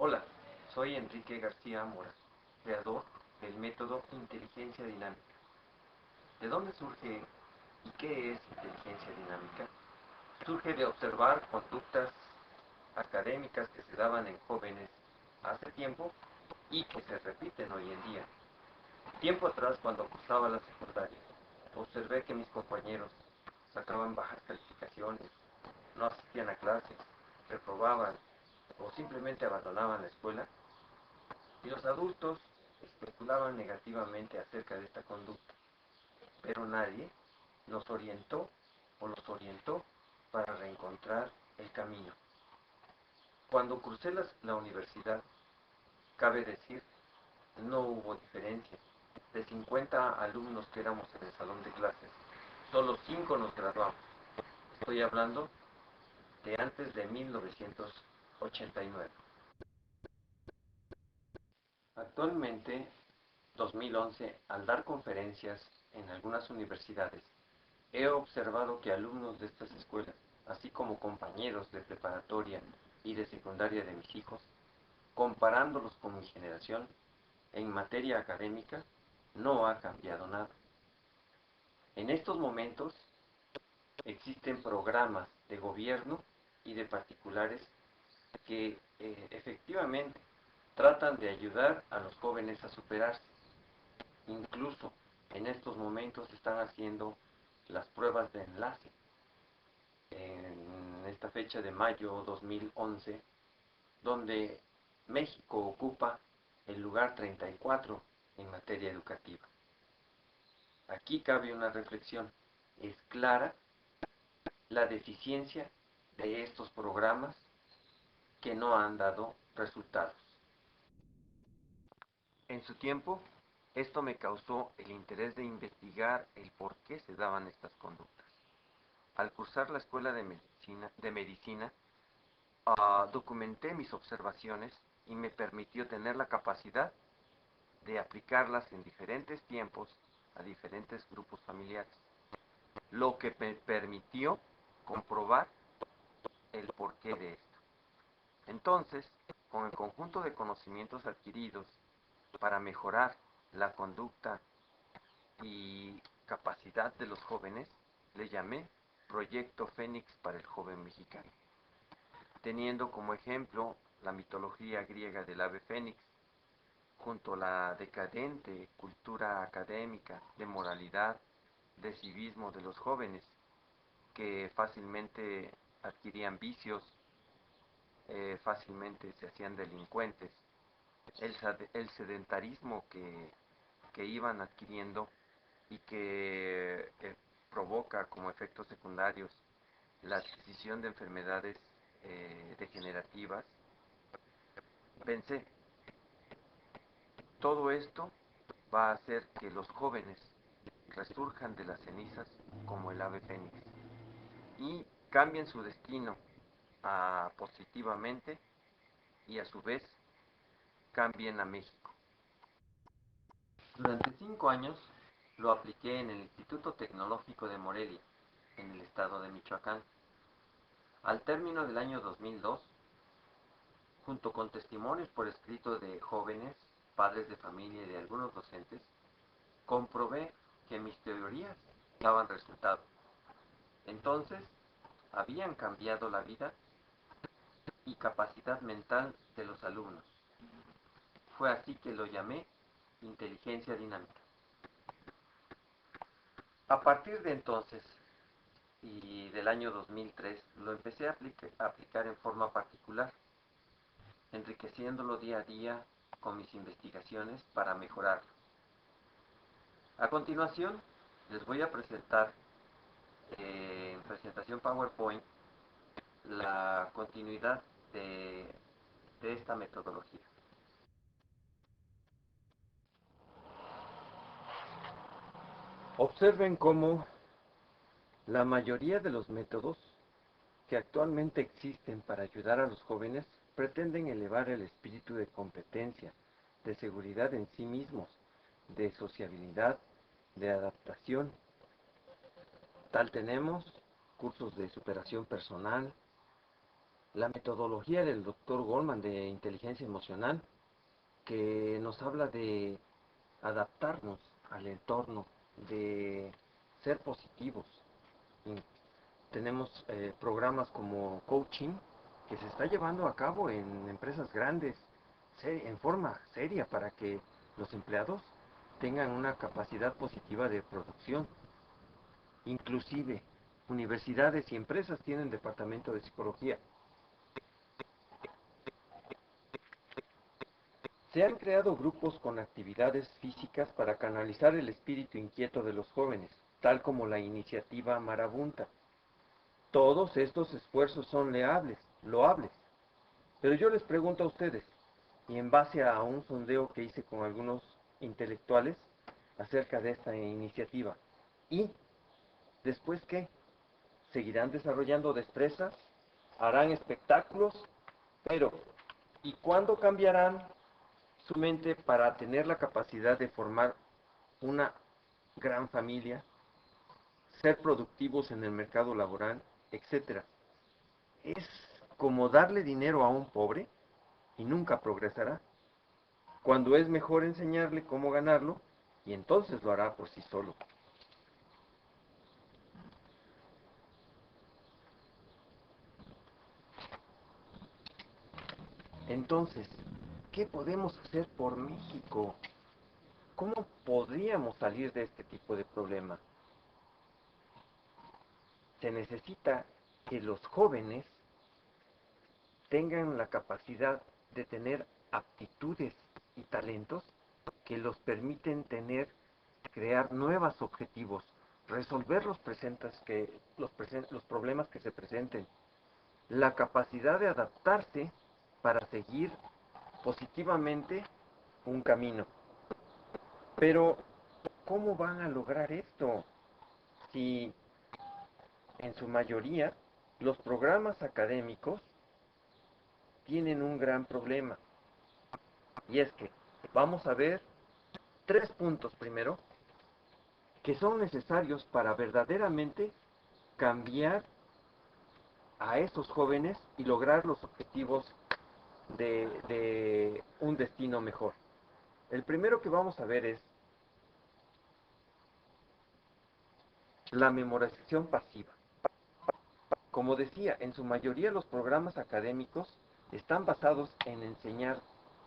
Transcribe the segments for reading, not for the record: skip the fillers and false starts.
Hola, soy Enrique García Mora, creador del método Inteligencia Dinámica. ¿De dónde surge y qué es inteligencia dinámica? Surge de observar conductas académicas que se daban en jóvenes hace tiempo y que se repiten hoy en día. Tiempo atrás, cuando cursaba la secundaria, observé que mis compañeros sacaban bajas calificaciones, no asistían a clases, reprobaban o simplemente abandonaban la escuela, y los adultos especulaban negativamente acerca de esta conducta, pero nadie nos orientó o los orientó para reencontrar el camino. Cuando crucé la universidad, cabe decir, no hubo diferencia. De 50 alumnos que éramos en el salón de clases, solo 5 nos graduamos. Estoy hablando de antes de 1989. Actualmente, 2011, al dar conferencias en algunas universidades, he observado que alumnos de estas escuelas, así como compañeros de preparatoria y de secundaria de mis hijos, comparándolos con mi generación, en materia académica, no ha cambiado nada. En estos momentos existen programas de gobierno y de particulares que efectivamente tratan de ayudar a los jóvenes a superarse. Incluso en estos momentos están haciendo las pruebas de enlace. En esta fecha de mayo 2011, donde México ocupa el lugar 34 en materia educativa. Aquí cabe una reflexión. Es clara la deficiencia de estos programas que no han dado resultados. En su tiempo, esto me causó el interés de investigar el por qué se daban estas conductas. Al cursar la escuela de medicina, documenté mis observaciones y me permitió tener la capacidad de aplicarlas en diferentes tiempos a diferentes grupos familiares, lo que me permitió comprobar el porqué de esto. Entonces, con el conjunto de conocimientos adquiridos para mejorar la conducta y capacidad de los jóvenes, le llamé Proyecto Fénix para el joven mexicano, teniendo como ejemplo la mitología griega del ave fénix, junto a la decadente cultura académica de moralidad, de civismo de los jóvenes, que fácilmente adquirían vicios, fácilmente se hacían delincuentes, el sedentarismo que iban adquiriendo y que provoca como efectos secundarios la adquisición de enfermedades degenerativas. Pensé, todo esto va a hacer que los jóvenes resurjan de las cenizas como el ave fénix y cambien su destino positivamente y a su vez cambien a México. Durante 5 años lo apliqué en el Instituto Tecnológico de Morelia, en el estado de Michoacán. Al término del año 2002, junto con testimonios por escrito de jóvenes, padres de familia y de algunos docentes, comprobé que mis teorías daban resultado. Entonces, habían cambiado la vida y capacidad mental de los alumnos. Fue así que lo llamé inteligencia dinámica. A partir de entonces y del año 2003 lo empecé a aplicar en forma particular, enriqueciéndolo día a día con mis investigaciones para mejorarlo. A continuación, les voy a presentar en presentación PowerPoint la continuidad de esta metodología. Observen cómo la mayoría de los métodos que actualmente existen para ayudar a los jóvenes pretenden elevar el espíritu de competencia, de seguridad en sí mismos, de sociabilidad, de adaptación. Tal tenemos cursos de superación personal, la metodología del doctor Goldman de inteligencia emocional, que nos habla de adaptarnos al entorno, de ser positivos. Y tenemos programas como coaching que se está llevando a cabo en empresas grandes en forma seria para que los empleados tengan una capacidad positiva de producción. Inclusive universidades y empresas tienen departamento de psicología. Se han creado grupos con actividades físicas para canalizar el espíritu inquieto de los jóvenes, tal como la iniciativa Marabunta. Todos estos esfuerzos son loables. Pero yo les pregunto a ustedes, y en base a un sondeo que hice con algunos intelectuales acerca de esta iniciativa, ¿y después qué? ¿Seguirán desarrollando destrezas? ¿Harán espectáculos? Pero, ¿y cuándo cambiarán su mente para tener la capacidad de formar una gran familia, ser productivos en el mercado laboral, etcétera? Es como darle dinero a un pobre y nunca progresará, cuando es mejor enseñarle cómo ganarlo y entonces lo hará por sí solo. Entonces, ¿qué podemos hacer por México? ¿Cómo podríamos salir de este tipo de problema? Se necesita que los jóvenes tengan la capacidad de tener aptitudes y talentos que los permiten crear nuevos objetivos, resolver los problemas que se presenten, la capacidad de adaptarse para seguir positivamente un camino. Pero, ¿cómo van a lograr esto si en su mayoría los programas académicos tienen un gran problema? Y es que vamos a ver 3 puntos primero que son necesarios para verdaderamente cambiar a esos jóvenes y lograr los objetivos de un destino mejor. El primero que vamos a ver es la memorización pasiva. Como decía, en su mayoría los programas académicos están basados en enseñar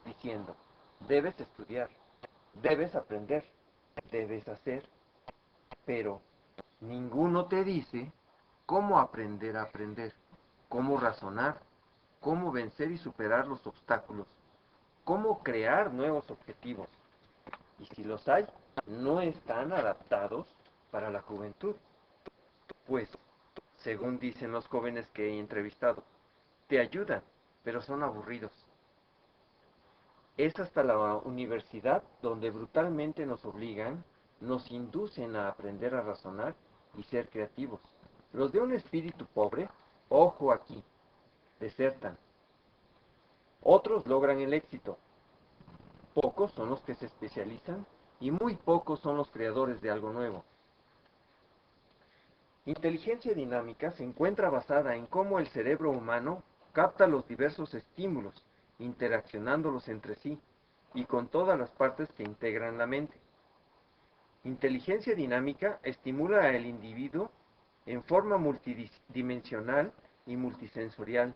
diciendo, debes estudiar, debes aprender, debes hacer, pero ninguno te dice cómo aprender a aprender, cómo razonar, cómo vencer y superar los obstáculos, cómo crear nuevos objetivos. Y si los hay, no están adaptados para la juventud. Pues, según dicen los jóvenes que he entrevistado, te ayudan, pero son aburridos. Es hasta la universidad donde brutalmente nos obligan, nos inducen a aprender a razonar y ser creativos. Los de un espíritu pobre, ojo aquí, desertan. Otros logran el éxito. Pocos son los que se especializan y muy pocos son los creadores de algo nuevo. Inteligencia dinámica se encuentra basada en cómo el cerebro humano capta los diversos estímulos, interaccionándolos entre sí y con todas las partes que integran la mente. Inteligencia dinámica estimula al individuo en forma multidimensional y multisensorial,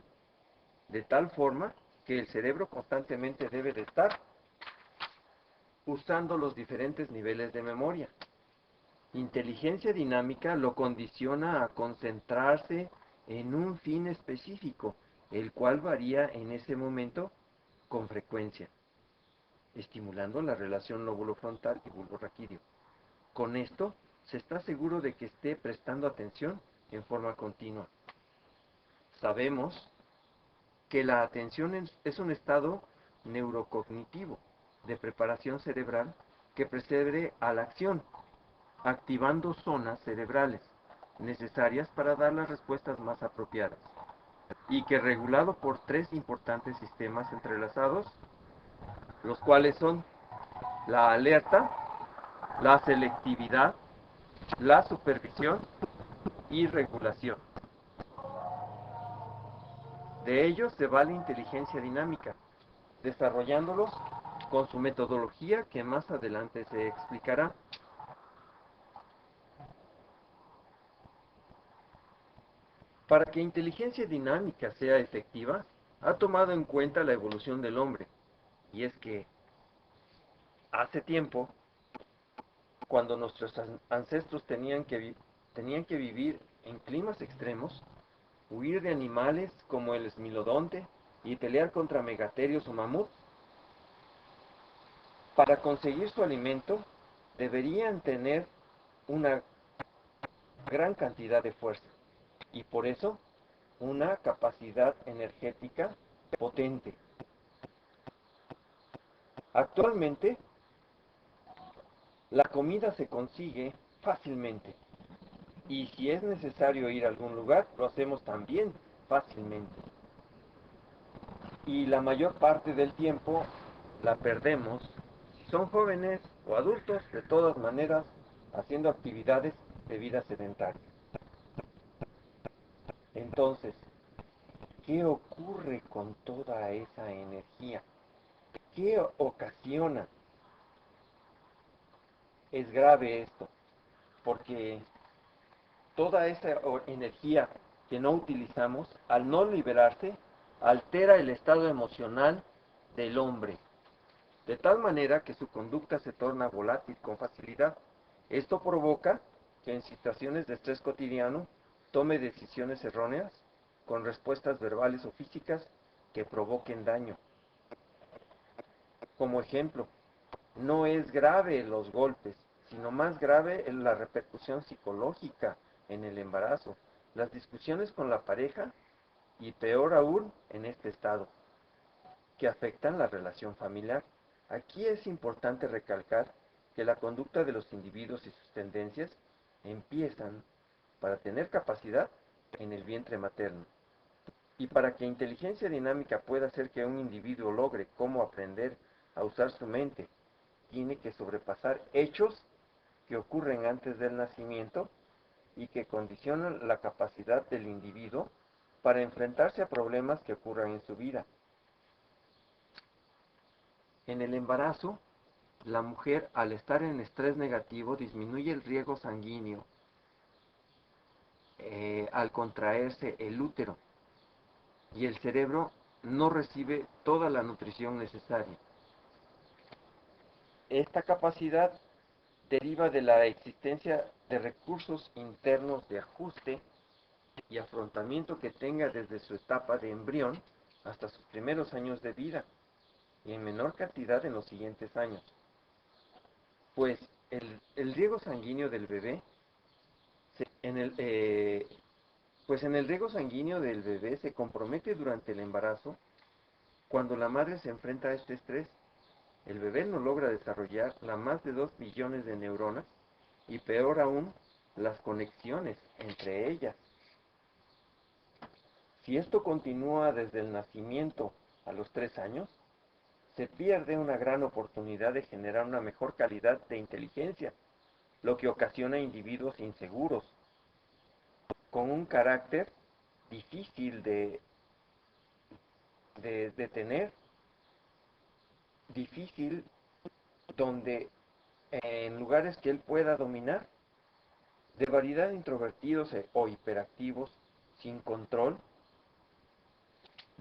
de tal forma que el cerebro constantemente debe de estar usando los diferentes niveles de memoria. Inteligencia dinámica lo condiciona a concentrarse en un fin específico, el cual varía en ese momento con frecuencia, estimulando la relación lóbulo frontal y bulbo raquídeo. Con esto, se está seguro de que esté prestando atención en forma continua. Sabemos que la atención es un estado neurocognitivo de preparación cerebral que precede a la acción, activando zonas cerebrales necesarias para dar las respuestas más apropiadas, y que regulado por 3 importantes sistemas entrelazados, los cuales son la alerta, la selectividad, la supervisión y regulación. De ellos se va la inteligencia dinámica, desarrollándolos con su metodología que más adelante se explicará. Para que inteligencia dinámica sea efectiva, ha tomado en cuenta la evolución del hombre. Y es que hace tiempo, cuando nuestros ancestros tenían que vivir en climas extremos, huir de animales como el esmilodonte y pelear contra megaterios o mamuts, para conseguir su alimento deberían tener una gran cantidad de fuerza y por eso una capacidad energética potente. Actualmente la comida se consigue fácilmente y si es necesario ir a algún lugar lo hacemos también fácilmente y la mayor parte del tiempo la perdemos, si son jóvenes o adultos, de todas maneras haciendo actividades de vida sedentaria. Entonces, ¿qué ocurre con toda esa energía? ¿Qué ocasiona? Es grave esto, porque toda esa energía que no utilizamos, al no liberarse, altera el estado emocional del hombre, de tal manera que su conducta se torna volátil con facilidad. Esto provoca que en situaciones de estrés cotidiano tome decisiones erróneas con respuestas verbales o físicas que provoquen daño. Como ejemplo, no es grave los golpes, sino más grave es la repercusión psicológica en el embarazo, las discusiones con la pareja y peor aún en este estado, que afectan la relación familiar. Aquí es importante recalcar que la conducta de los individuos y sus tendencias empiezan para tener capacidad en el vientre materno. Y para que inteligencia dinámica pueda hacer que un individuo logre cómo aprender a usar su mente, tiene que sobrepasar hechos que ocurren antes del nacimiento y que condicionan la capacidad del individuo para enfrentarse a problemas que ocurran en su vida. En el embarazo, la mujer, al estar en estrés negativo, disminuye el riego sanguíneo al contraerse el útero y el cerebro no recibe toda la nutrición necesaria. Esta capacidad deriva de la existencia de recursos internos de ajuste y afrontamiento que tenga desde su etapa de embrión hasta sus primeros años de vida y en menor cantidad en los siguientes años. Pues el riego sanguíneo del bebé, pues en el riego sanguíneo del bebé se compromete durante el embarazo cuando la madre se enfrenta a este estrés. El bebé no logra desarrollar las más de 2 billones de neuronas y peor aún, las conexiones entre ellas. Si esto continúa desde el nacimiento a los 3 años, se pierde una gran oportunidad de generar una mejor calidad de inteligencia, lo que ocasiona individuos inseguros, con un carácter difícil de tener, difícil donde en lugares que él pueda dominar, de variedad de introvertidos o hiperactivos sin control,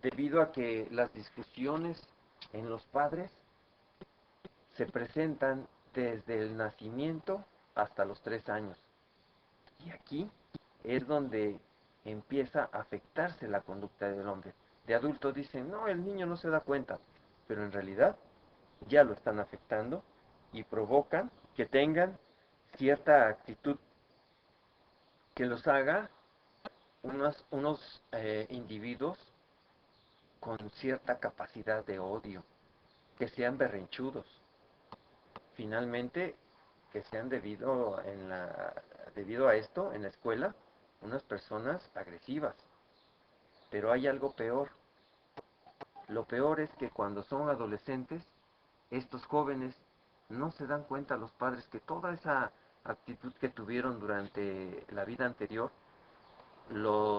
debido a que las discusiones en los padres se presentan desde el nacimiento hasta los 3 años. Y aquí es donde empieza a afectarse la conducta del hombre. De adultos dicen, no, el niño no se da cuenta, pero en realidad ya lo están afectando y provocan que tengan cierta actitud que los haga unos individuos con cierta capacidad de odio, que sean berrinchudos, finalmente que sean debido a esto en la escuela, unas personas agresivas. Pero hay algo peor. Lo peor es que cuando son adolescentes, estos jóvenes no se dan cuenta los padres que toda esa actitud que tuvieron durante la vida anterior lo